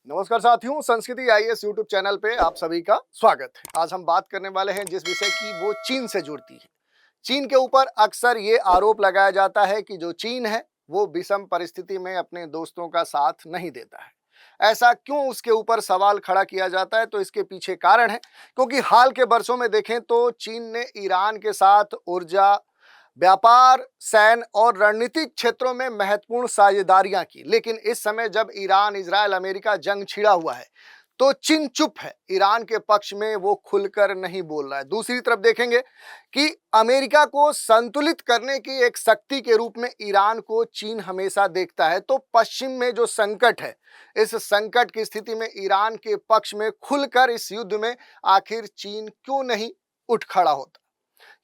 नमस्कार साथियों, संस्कृति आईएएस यूट्यूब चैनल पे आप सभी का स्वागत है। आज हम बात करने वाले हैं जिस विषय की वो चीन से जुड़ती है। चीन के ऊपर अक्सर ये आरोप लगाया जाता है कि जो चीन है वो विषम परिस्थिति में अपने दोस्तों का साथ नहीं देता है। ऐसा क्यों उसके ऊपर सवाल खड़ा किया जाता है? तो इसके पीछे कारण है क्योंकि हाल के वर्षों में देखें तो चीन ने ईरान के साथ ऊर्जा, व्यापार, सैन्य और रणनीतिक क्षेत्रों में महत्वपूर्ण साझेदारियां की। लेकिन इस समय जब ईरान, इजरायल, अमेरिका जंग छिड़ा हुआ है तो चीन चुप है, ईरान के पक्ष में वो खुलकर नहीं बोल रहा है। दूसरी तरफ देखेंगे कि अमेरिका को संतुलित करने की एक शक्ति के रूप में ईरान को चीन हमेशा देखता है। तो पश्चिम में जो संकट है, इस संकट की स्थिति में ईरान के पक्ष में खुलकर इस युद्ध में आखिर चीन क्यों नहीं उठ खड़ा होता?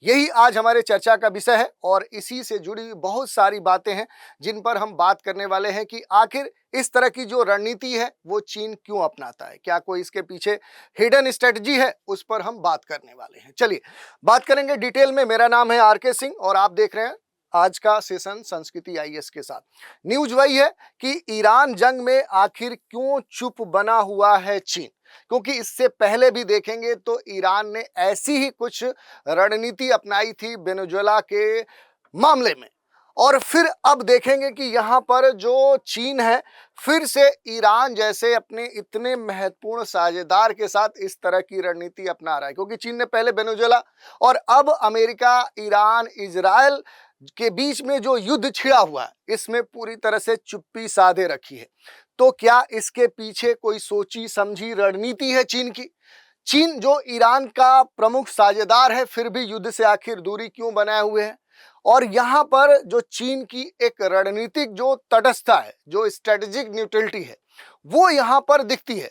यही आज हमारे चर्चा का विषय है और इसी से जुड़ी बहुत सारी बातें हैं जिन पर हम बात करने वाले हैं कि आखिर इस तरह की जो रणनीति है वो चीन क्यों अपनाता है। क्या कोई इसके पीछे हिडन स्ट्रेटजी है? उस पर हम बात करने वाले हैं। चलिए बात करेंगे डिटेल में। मेरा नाम है आर के सिंह और आप देख रहे हैं आज का सेशन संस्कृति आईएएस के साथ। न्यूज वही है कि ईरान जंग में आखिर क्यों चुप बना हुआ है चीन, क्योंकि इससे पहले भी देखेंगे तो ईरान ने ऐसी ही कुछ रणनीति अपनाई थी वेनेजुएला के मामले में। और फिर अब देखेंगे कि यहाँ पर जो चीन है फिर से ईरान जैसे अपने इतने महत्वपूर्ण साझेदार के साथ इस तरह की रणनीति अपना रहा है, क्योंकि चीन ने पहले वेनेजुएला और अब अमेरिका, ईरान, इजराइल के बीच में जो युद्ध छिड़ा हुआ है इसमें पूरी तरह से चुप्पी साधे रखी है। तो क्या इसके पीछे कोई सोची समझी रणनीति है चीन की? चीन जो ईरान का प्रमुख साझेदार है फिर भी युद्ध से आखिर दूरी क्यों बनाए हुए है? और यहाँ पर जो चीन की एक रणनीतिक जो तटस्थता है, जो स्ट्रेटेजिक न्यूट्रलिटी है, वो यहाँ पर दिखती है।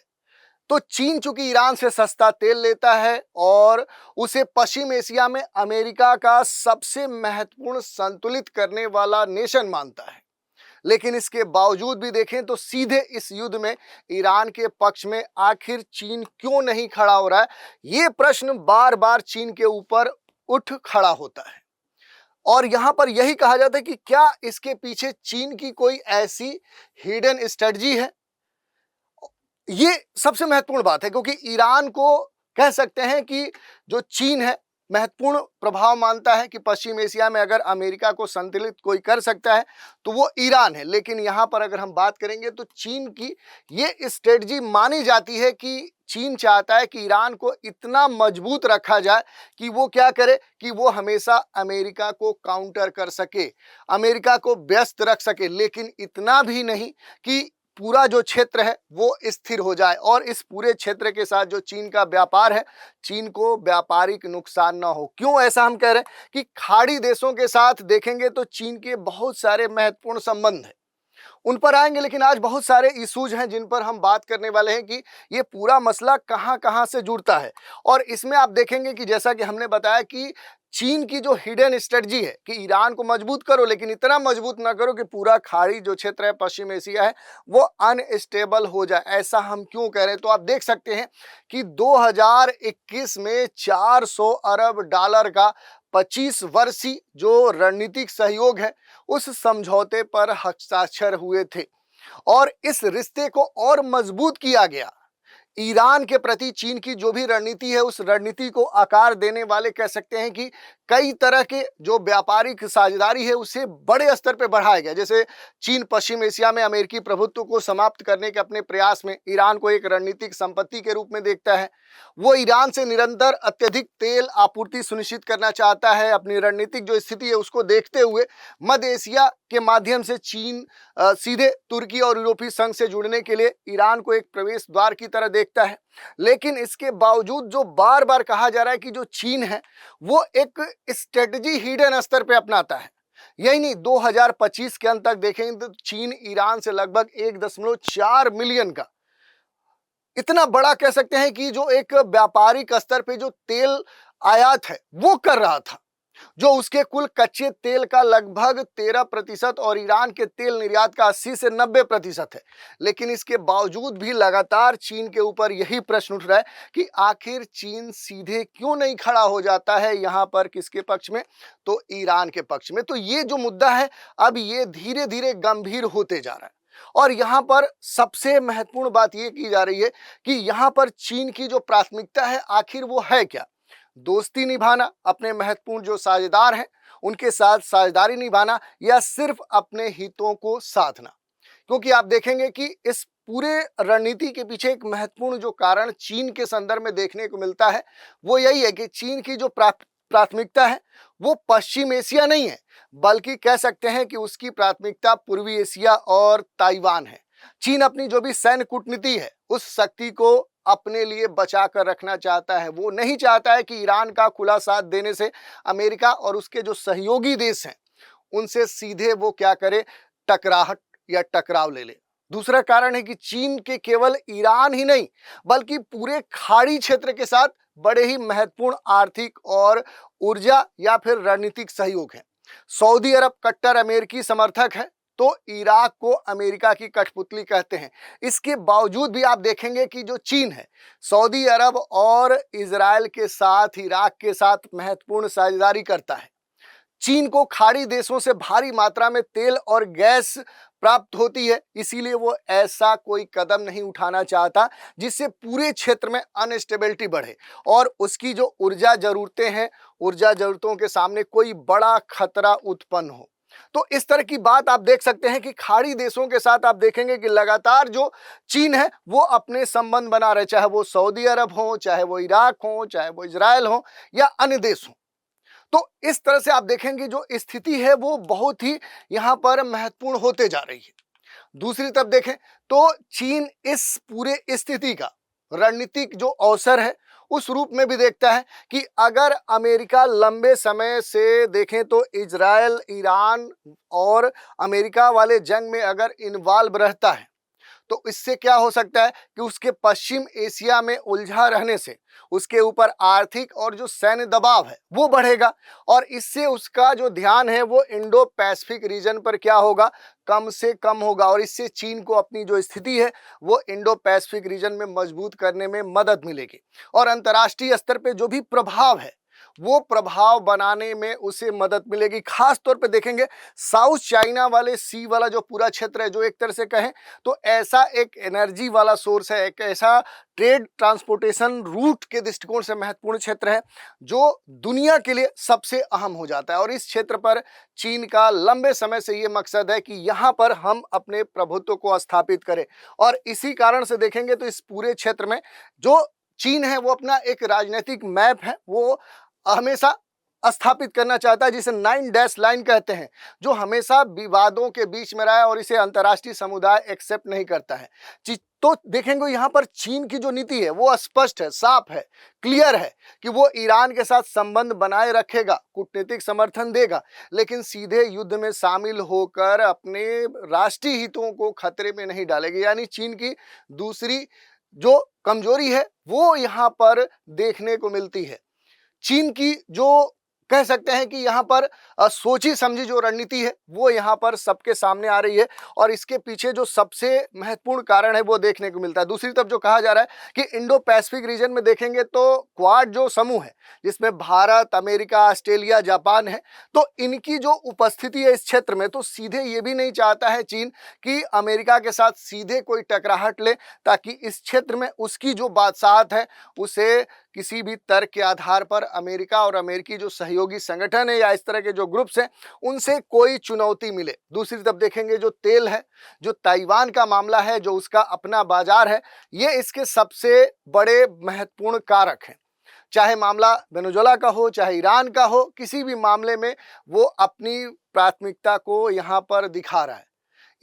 तो चीन चूंकि ईरान से सस्ता तेल लेता है और उसे पश्चिम एशिया में अमेरिका का सबसे महत्वपूर्ण संतुलित करने वाला नेशन मानता है, लेकिन इसके बावजूद भी देखें तो सीधे इस युद्ध में ईरान के पक्ष में आखिर चीन क्यों नहीं खड़ा हो रहा है, ये प्रश्न बार बार चीन के ऊपर उठ खड़ा होता है। और यहां पर यही कहा जाता है कि क्या इसके पीछे चीन की कोई ऐसी हिडन स्ट्रेटजी है? ये सबसे महत्वपूर्ण बात है, क्योंकि ईरान को कह सकते हैं कि जो चीन है महत्वपूर्ण प्रभाव मानता है कि पश्चिम एशिया में अगर अमेरिका को संतुलित कोई कर सकता है तो वो ईरान है। लेकिन यहाँ पर अगर हम बात करेंगे तो चीन की ये स्ट्रेटजी मानी जाती है कि चीन चाहता है कि ईरान को इतना मजबूत रखा जाए कि वो क्या करे कि वो हमेशा अमेरिका को काउंटर कर सके, अमेरिका को व्यस्त रख सके, लेकिन इतना भी नहीं कि पूरा जो क्षेत्र है वो स्थिर हो जाए और इस पूरे क्षेत्र के साथ जो चीन का व्यापार है, चीन को व्यापारिक नुकसान ना हो। क्यों ऐसा हम कह रहे हैं कि खाड़ी देशों के साथ देखेंगे तो चीन के बहुत सारे महत्वपूर्ण संबंध हैं, उन पर आएंगे। लेकिन आज बहुत सारे इश्यूज हैं जिन पर हम बात करने वाले हैं कि ये पूरा मसला कहां कहां से जुड़ता है। और इसमें आप देखेंगे कि जैसा कि हमने बताया कि चीन की जो हिडन स्ट्रेटजी है कि ईरान को मजबूत करो, लेकिन इतना मजबूत ना करो कि पूरा खाड़ी जो क्षेत्र है, पश्चिम एशिया है, वो अनस्टेबल हो जाए। ऐसा हम क्यों कह रहे हैं? तो आप देख सकते हैं कि 2021 में 400 अरब डॉलर का 25 वर्षीय जो रणनीतिक सहयोग है उस समझौते पर हस्ताक्षर हुए थे और इस रिश्ते को और मजबूत किया गया। ईरान के प्रति चीन की जो भी रणनीति है उस रणनीति को आकार देने वाले कह सकते हैं कि कई तरह के जो व्यापारिक साझेदारी है उसे बड़े स्तर पर बढ़ाया गया। जैसे चीन पश्चिम एशिया में अमेरिकी प्रभुत्व को समाप्त करने के अपने प्रयास में ईरान को एक रणनीतिक संपत्ति के रूप में देखता है। वो ईरान से निरंतर अत्यधिक तेल आपूर्ति सुनिश्चित करना चाहता है। अपनी रणनीतिक जो स्थिति है उसको देखते हुए मध्य एशिया के माध्यम से चीन सीधे तुर्की और यूरोपीय संघ से जुड़ने के लिए ईरान को एक प्रवेश द्वार की तरह देखता है। लेकिन इसके बावजूद जो बार बार कहा जा रहा है कि जो चीन है वो एक स्ट्रेटजी हिडन स्तर पे अपनाता है। यही नहीं, 2025 के अंत तक देखेंगे तो चीन ईरान से लगभग 1.4 मिलियन का इतना बड़ा कह सकते हैं कि जो एक व्यापारिक स्तर पे जो तेल आयात है वो कर रहा था, जो उसके कुल कच्चे तेल का लगभग 13% और ईरान के तेल निर्यात का 80 से 90% है। लेकिन इसके बावजूद भी लगातार चीन के ऊपर यही प्रश्न उठ रहा है कि आखिर चीन सीधे क्यों नहीं खड़ा हो जाता है यहाँ पर, किसके पक्ष में? तो ईरान के पक्ष में। तो ये जो मुद्दा है अब ये धीरे धीरे गंभीर होते जा रहा है। और यहाँ पर सबसे महत्वपूर्ण बात ये की जा रही है कि यहाँ पर चीन की जो प्राथमिकता है आखिर वो है क्या? दोस्ती निभाना, अपने महत्वपूर्ण जो साझेदार हैं उनके साथ साझेदारी निभाना, या सिर्फ अपने हितों को साधना? क्योंकि आप देखेंगे कि इस पूरे रणनीति के पीछे एक महत्वपूर्ण जो कारण चीन के संदर्भ में देखने को मिलता है वो यही है कि चीन की जो प्राथमिकता है वो पश्चिम एशिया नहीं है, बल्कि कह सकते हैं कि उसकी प्राथमिकता पूर्वी एशिया और ताइवान है। चीन अपनी जो भी सैन्य कूटनीति है उस शक्ति को अपने लिए बचा कर रखना चाहता है। वो नहीं चाहता है कि ईरान का खुला साथ देने से अमेरिका और उसके जो सहयोगी देश हैं उनसे सीधे वो क्या करे, टकराहट या टकराव ले ले। दूसरा कारण है कि चीन के केवल ईरान ही नहीं बल्कि पूरे खाड़ी क्षेत्र के साथ बड़े ही महत्वपूर्ण आर्थिक और ऊर्जा या फिर रणनीतिक सहयोग है। सऊदी अरब कट्टर अमेरिकी समर्थक है, तो इराक को अमेरिका की कठपुतली कहते हैं। इसके बावजूद भी आप देखेंगे कि जो चीन है सऊदी अरब और इजराइल के साथ, इराक के साथ महत्वपूर्ण साझेदारी करता है। चीन को खाड़ी देशों से भारी मात्रा में तेल और गैस प्राप्त होती है, इसीलिए वो ऐसा कोई कदम नहीं उठाना चाहता जिससे पूरे क्षेत्र में अनस्टेबिलिटी बढ़े और उसकी जो ऊर्जा जरूरतें हैं, ऊर्जा जरूरतों के सामने कोई बड़ा खतरा उत्पन्न हो। तो इस तरह की बात आप देख सकते हैं कि खाड़ी देशों के साथ आप देखेंगे कि लगातार जो चीन है वो अपने संबंध बना रहे, चाहे वो सऊदी अरब हो, चाहे वो इराक हो, चाहे वो इजराइल हो या अन्य देश हो। तो इस तरह से आप देखेंगे जो स्थिति है वो बहुत ही यहाँ पर महत्वपूर्ण होते जा रही है। दूसरी तरफ देखें तो चीन इस पूरे स्थिति का रणनीतिक जो अवसर है उस रूप में भी देखता है कि अगर अमेरिका लंबे समय से देखें तो इजराइल, ईरान और अमेरिका वाले जंग में अगर इन्वॉल्व रहता है तो इससे क्या हो सकता है कि उसके पश्चिम एशिया में उलझा रहने से उसके ऊपर आर्थिक और जो सैन्य दबाव है वो बढ़ेगा और इससे उसका जो ध्यान है वो इंडो पैसिफिक रीजन पर क्या होगा, कम से कम होगा। और इससे चीन को अपनी जो स्थिति है वो इंडो पैसिफिक रीजन में मजबूत करने में मदद मिलेगी और अंतर्राष्ट्रीय स्तर पे जो भी प्रभाव है वो प्रभाव बनाने में उसे मदद मिलेगी। खास तौर पे देखेंगे साउथ चाइना वाले सी वाला जो पूरा क्षेत्र है, जो एक तरह से कहें तो ऐसा एक एनर्जी वाला सोर्स है, एक ऐसा ट्रेड ट्रांसपोर्टेशन रूट के दृष्टिकोण से महत्वपूर्ण क्षेत्र है जो दुनिया के लिए सबसे अहम हो जाता है। और इस क्षेत्र पर चीन का लंबे समय से ये मकसद है कि यहाँ पर हम अपने प्रभुत्व को स्थापित करें और इसी कारण से देखेंगे तो इस पूरे क्षेत्र में जो चीन है वो अपना एक राजनीतिक मैप है वो हमेशा स्थापित करना चाहता है, जिसे 9 डैश लाइन कहते हैं, जो हमेशा विवादों के बीच में रहा है और इसे अंतर्राष्ट्रीय समुदाय एक्सेप्ट नहीं करता है। तो देखेंगे यहाँ पर चीन की जो नीति है वो स्पष्ट है, साफ है, क्लियर है कि वो ईरान के साथ संबंध बनाए रखेगा, कूटनीतिक समर्थन देगा, लेकिन सीधे युद्ध में शामिल होकर अपने राष्ट्रीय हितों को खतरे में नहीं डालेगी। यानी चीन की दूसरी जो कमजोरी है वो यहाँ पर देखने को मिलती है। चीन की जो कह सकते हैं कि यहाँ पर सोची समझी जो रणनीति है वो यहाँ पर सबके सामने आ रही है और इसके पीछे जो सबसे महत्वपूर्ण कारण है वो देखने को मिलता है। दूसरी तरफ जो कहा जा रहा है कि इंडो पैसिफिक रीजन में देखेंगे तो क्वाड जो समूह है जिसमें भारत, अमेरिका, ऑस्ट्रेलिया, जापान है, तो इनकी जो उपस्थिति है इस क्षेत्र में, तो सीधे ये भी नहीं चाहता है चीन कि अमेरिका के साथ सीधे कोई टकराहट ले, ताकि इस क्षेत्र में उसकी जो बादशाहत है उसे किसी भी तर्क के आधार पर अमेरिका और अमेरिकी जो सहयोगी संगठन है या इस तरह के जो ग्रुप्स हैं उनसे कोई चुनौती मिले। दूसरी तरफ देखेंगे जो तेल है, जो ताइवान का मामला है, जो उसका अपना बाजार है, ये इसके सबसे बड़े महत्वपूर्ण कारक हैं। चाहे मामला वेनेजुएला का हो, चाहे ईरान का हो, किसी भी मामले में वो अपनी प्राथमिकता को यहाँ पर दिखा रहा है।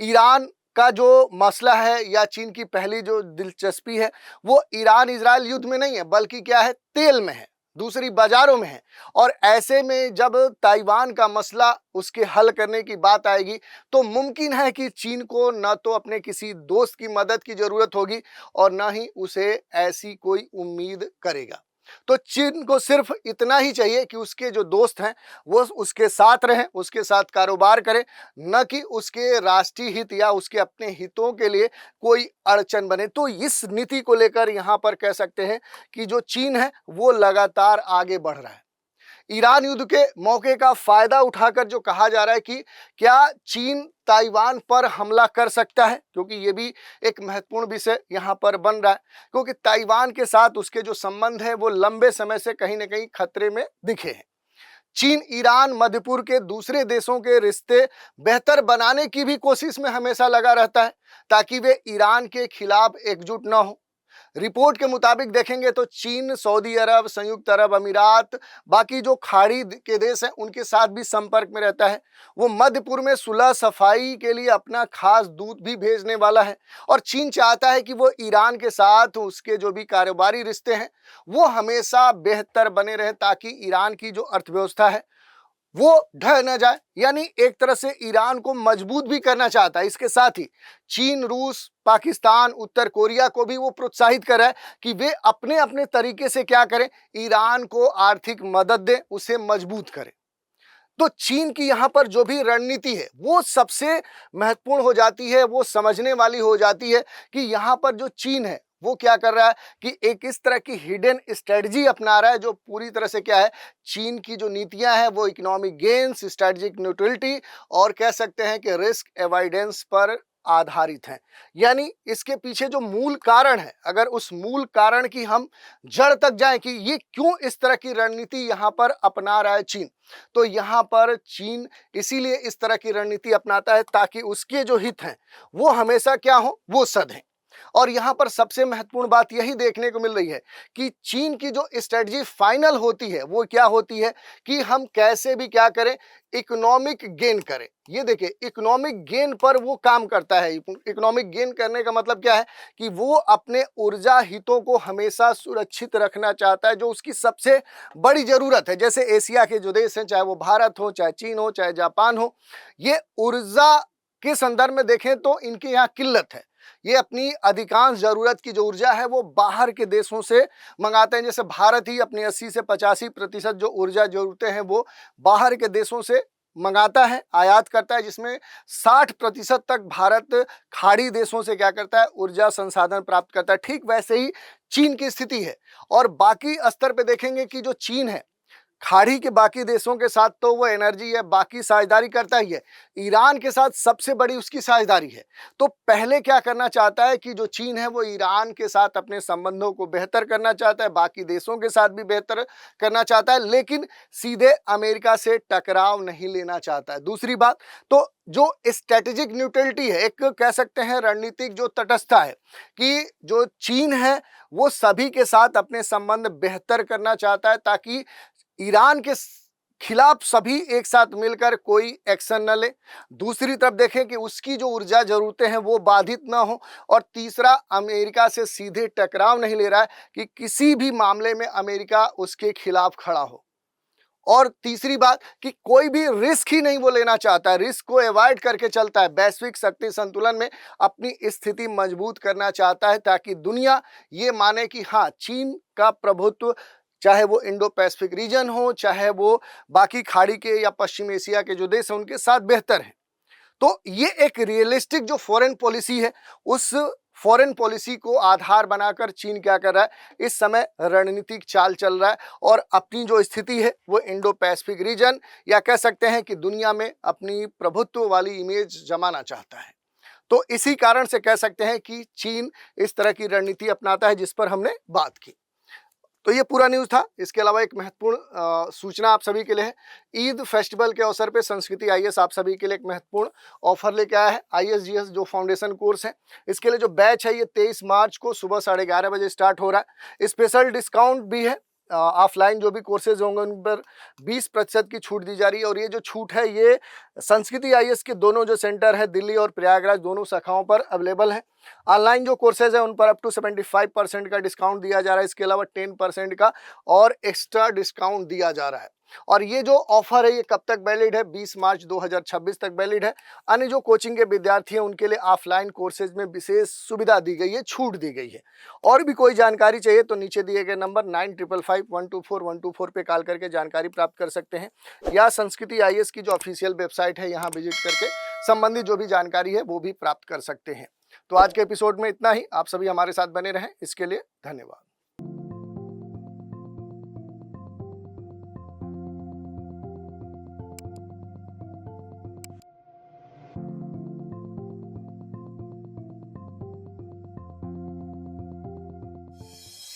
ईरान का जो मसला है या चीन की पहली जो दिलचस्पी है वो ईरान इजराइल युद्ध में नहीं है, बल्कि क्या है, तेल में है, दूसरी बाजारों में है। और ऐसे में जब ताइवान का मसला उसके हल करने की बात आएगी तो मुमकिन है कि चीन को न तो अपने किसी दोस्त की मदद की जरूरत होगी और न ही उसे ऐसी कोई उम्मीद करेगा। तो चीन को सिर्फ इतना ही चाहिए कि उसके जो दोस्त हैं वो उसके साथ रहें, उसके साथ कारोबार करें, न कि उसके राष्ट्रीय हित या उसके अपने हितों के लिए कोई अड़चन बने। तो इस नीति को लेकर यहाँ पर कह सकते हैं कि जो चीन है वो लगातार आगे बढ़ रहा है। ईरान युद्ध के मौके का फायदा उठाकर जो कहा जा रहा है कि क्या चीन ताइवान पर हमला कर सकता है, क्योंकि ये भी एक महत्वपूर्ण विषय यहाँ पर बन रहा है, क्योंकि ताइवान के साथ उसके जो संबंध है वो लंबे समय से कहीं ना कहीं खतरे में दिखे हैं। चीन ईरान मध्यपूर्व के दूसरे देशों के रिश्ते बेहतर बनाने की भी कोशिश में हमेशा लगा रहता है ताकि वे ईरान के खिलाफ एकजुट न हो। रिपोर्ट के मुताबिक देखेंगे तो चीन सऊदी अरब, संयुक्त अरब अमीरात, बाकी जो खाड़ी के देश हैं उनके साथ भी संपर्क में रहता है। वो मध्य पूर्व में सुलह सफाई के लिए अपना खास दूत भी भेजने वाला है और चीन चाहता है कि वो ईरान के साथ उसके जो भी कारोबारी रिश्ते हैं वो हमेशा बेहतर बने रहे ताकि ईरान की जो अर्थव्यवस्था है वो ढह न जाए, यानी एक तरह से ईरान को मजबूत भी करना चाहता है। इसके साथ ही चीन, रूस, पाकिस्तान, उत्तर कोरिया को भी वो प्रोत्साहित कर रहा है कि वे अपने अपने तरीके से क्या करें, ईरान को आर्थिक मदद दें, उसे मजबूत करें। तो चीन की यहाँ पर जो भी रणनीति है वो सबसे महत्वपूर्ण हो जाती है, वो समझने वाली हो जाती है कि यहाँ पर जो चीन है वो क्या कर रहा है कि एक इस तरह की हिडन स्ट्रेटजी अपना रहा है जो पूरी तरह से क्या है, चीन की जो नीतियां हैं वो इकोनॉमिक गेन्स, स्ट्रेटेजिक न्यूट्रलिटी और कह सकते हैं कि रिस्क एवॉइडेंस पर आधारित हैं। यानी इसके पीछे जो मूल कारण है, अगर उस मूल कारण की हम जड़ तक जाएं कि ये क्यों इस तरह की रणनीति यहाँ पर अपना रहा है चीन, तो यहाँ पर चीन इसीलिए इस तरह की रणनीति अपनाता है ताकि उसके जो हित हैं वो हमेशा क्या हो, वो सधें। और यहाँ पर सबसे महत्वपूर्ण बात यही देखने को मिल रही है कि चीन की जो स्ट्रेटजी फाइनल होती है वो क्या होती है कि हम कैसे भी क्या करें, इकोनॉमिक गेन करें। ये देखिए, इकोनॉमिक गेन पर वो काम करता है। इकोनॉमिक गेन करने का मतलब क्या है कि वो अपने ऊर्जा हितों को हमेशा सुरक्षित रखना चाहता है, जो उसकी सबसे बड़ी जरूरत है। जैसे एशिया के जो देश हैं, चाहे वो भारत हो, चाहे चीन हो, चाहे जापान हो, ये ऊर्जा के संदर्भ में देखें तो इनके यहाँ किल्लत है। ये अपनी अधिकांश जरूरत की जो ऊर्जा है वो बाहर के देशों से मंगाते हैं। जैसे भारत ही अपनी 80 से 85% जो ऊर्जा जरूरतें हैं वो बाहर के देशों से मंगाता है, आयात करता है, जिसमें 60% तक भारत खाड़ी देशों से क्या करता है, ऊर्जा संसाधन प्राप्त करता है। ठीक वैसे ही चीन की स्थिति है। और बाकी स्तर पे देखेंगे कि जो चीन है खाड़ी के बाकी देशों के साथ तो वो एनर्जी है, बाकी साझेदारी करता ही है, ईरान के साथ सबसे बड़ी उसकी साझेदारी है। तो पहले क्या करना चाहता है कि जो चीन है वो ईरान के साथ अपने संबंधों को बेहतर करना चाहता है, बाकी देशों के साथ भी बेहतर करना चाहता है, लेकिन सीधे अमेरिका से टकराव नहीं लेना चाहता है। दूसरी बात, तो जो स्ट्रेटेजिक न्यूट्रलिटी है, एक कह सकते हैं रणनीतिक जो तटस्थता है कि जो चीन है वो सभी के साथ अपने संबंध बेहतर करना चाहता है ताकि ईरान के खिलाफ सभी एक साथ मिलकर कोई एक्शन न ले। दूसरी तरफ देखें कि उसकी जो ऊर्जा जरूरतें हैं वो बाधित ना हो। और तीसरा, अमेरिका से सीधे टकराव नहीं ले रहा है कि किसी भी मामले में अमेरिका उसके खिलाफ खड़ा हो। और तीसरी बात कि कोई भी रिस्क ही नहीं वो लेना चाहता है, रिस्क को अवॉइड करके चलता है, वैश्विक शक्ति संतुलन में अपनी स्थिति मजबूत करना चाहता है ताकि दुनिया ये माने कि हाँ, चीन का प्रभुत्व, चाहे वो इंडो पैसिफिक रीजन हो, चाहे वो बाकी खाड़ी के या पश्चिम एशिया के जो देश हैं उनके साथ बेहतर है। तो ये एक रियलिस्टिक जो फॉरेन पॉलिसी है, उस फॉरेन पॉलिसी को आधार बनाकर चीन क्या कर रहा है, इस समय रणनीतिक चाल चल रहा है और अपनी जो स्थिति है वो इंडो पैसिफिक रीजन या कह सकते हैं कि दुनिया में अपनी प्रभुत्व वाली इमेज जमाना चाहता है। तो इसी कारण से कह सकते हैं कि चीन इस तरह की रणनीति अपनाता है जिस पर हमने बात की। तो ये पूरा न्यूज़ था। इसके अलावा एक महत्वपूर्ण सूचना आप सभी के लिए है। ईद फेस्टिवल के अवसर पे संस्कृति आईएएस आप सभी के लिए एक महत्वपूर्ण ऑफर लेके आया है। आईएएस-जीएस जो फाउंडेशन कोर्स है, इसके लिए जो बैच है ये 23 मार्च को सुबह 11:30 बजे स्टार्ट हो रहा है। स्पेशल डिस्काउंट भी है। ऑफलाइन जो भी कोर्सेज होंगे उन पर 20% की छूट दी जा रही है। और ये जो छूट है ये संस्कृति आईएएस के दोनों जो सेंटर है, दिल्ली और प्रयागराज, दोनों शाखाओं पर अवेलेबल है। ऑनलाइन जो कोर्सेज है उन पर अप टू 75% का डिस्काउंट दिया जा रहा है। इसके अलावा 10% का और एक्स्ट्रा डिस्काउंट दिया जा रहा है। और ये जो ऑफर है ये कब तक वैलिड है? 20 मार्च 2026 तक वैलिड है। अन्य जो कोचिंग के विद्यार्थी हैं उनके लिए ऑफलाइन कोर्सेज में विशेष सुविधा दी गई है, छूट दी गई है। और भी कोई जानकारी चाहिए तो नीचे दिए गए नंबर 9555124124 पे कॉल करके जानकारी प्राप्त कर सकते हैं, या संस्कृति आईएएस की जो ऑफिशियल वेबसाइट है यहाँ विजिट करके संबंधित जो भी जानकारी है वो भी प्राप्त कर सकते हैं। तो आज के एपिसोड में इतना ही। आप सभी हमारे साथ बने रहें, इसके लिए धन्यवाद।